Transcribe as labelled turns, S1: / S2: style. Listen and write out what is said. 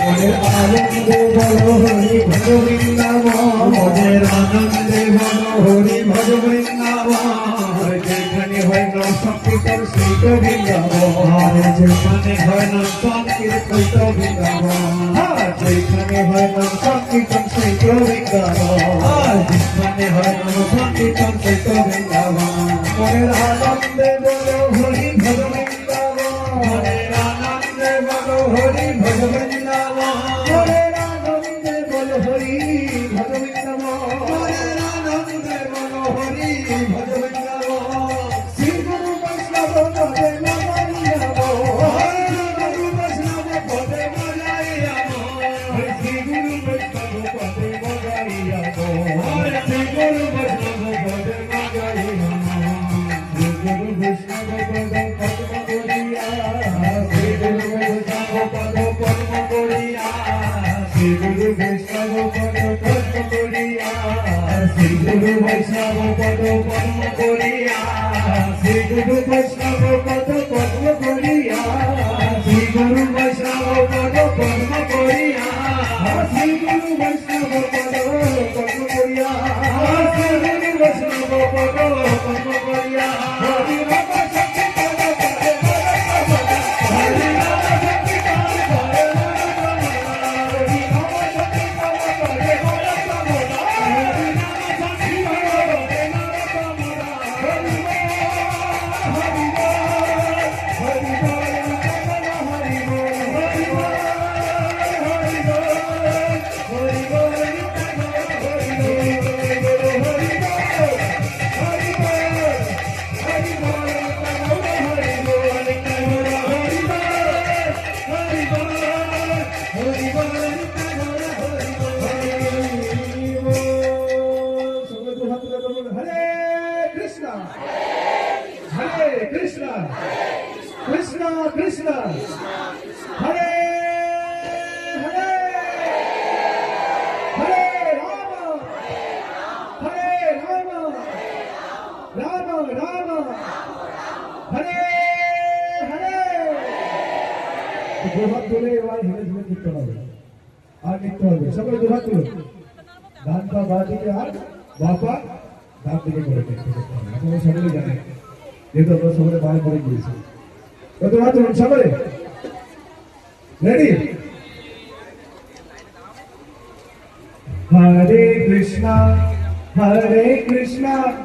S1: মনের আনন্দে বলো হরি ভজ বৃন্দাবন, মনের আনন্দে বলো হরি ভজ বৃন্দাবন, যেখানে হয় নাম সংকীর্তন সেই তো বৃন্দাবন, যেখানে হয় নাম সংকীর্তন তো বৃন্দাবন, যেখানে হয় নাম সংকীর্তন সেই তো বৃন্দাবন, যেখানে হয় নাম সংকীর্তন সেই তো বৃন্দাবন। মনের আনন্দে বলো হরি ভজ বৃন্দাবন, মনের আনন্দে বলো হরি ভজ বৃন্দাবন, মনের আনন্দে বলো হরি ভজ বৃন্দাবন, মনের আনন্দে বলো হরি ভজ বৃন্দাবন। শ্রী গুরু বৈষ্ণব পদে মজাইয়া গো, গুরু বৈষ্ণব পদে মজাইয়া গো, শ্রী গুরু বৈষ্ণব পদে মজাইয়া গো, শ্রী গুরু বৈষ্ণব পদে মজাইয়া গো, শ্রী গুরু বৈষ্ণব পদ পদ্ম করিয়া, শ্রী গুরু বৈষ্ণব পদ পদ্ম করিয়া, শ্রী গুরু বৈষ্ণব পদ পদ্ম করিয়া, শ্রী গুরু বৈষ্ণব পদ পদ্ম করিয়া, শ্রী গুরু বৈষ্ণব পদ পদ্ম করিয়া, শ্রী গুরু বৈষ্ণব পদ পদ্ম করিয়া, শ্রী গুরু বৈষ্ণব পদ পদ্ম করিয়া, শ্রী গুরু বৈষ্ণব পদ পদ্ম করিয়া, হরি রাম শক্তি পদ পদে হরি রাম শক্তি পদ পদে হরি রাম শক্তি পদ পদে হরি রাম শক্তি পদ পদে Hare Krishna, Krishna Krishna, Hare Hare, Hare Rama, Hare Rama, Rama Rama, Hare Hare. দুহাত তুলে এবার হেলে ধুলে নিতে হবে, আর নিতে হবে। সবাই দুহাত তুলো, ডান পা বাঁ দিকে আর বাঁ পা ডান দিকে করে নিতে হবে। আপনারা সকলে জানেন, যেহেতু আমরা সকলে বাইরে করে গিয়েছি। কত হাত তুলুন সকলে, রেডি? হরে কৃষ্ণা, হরে কৃষ্ণা।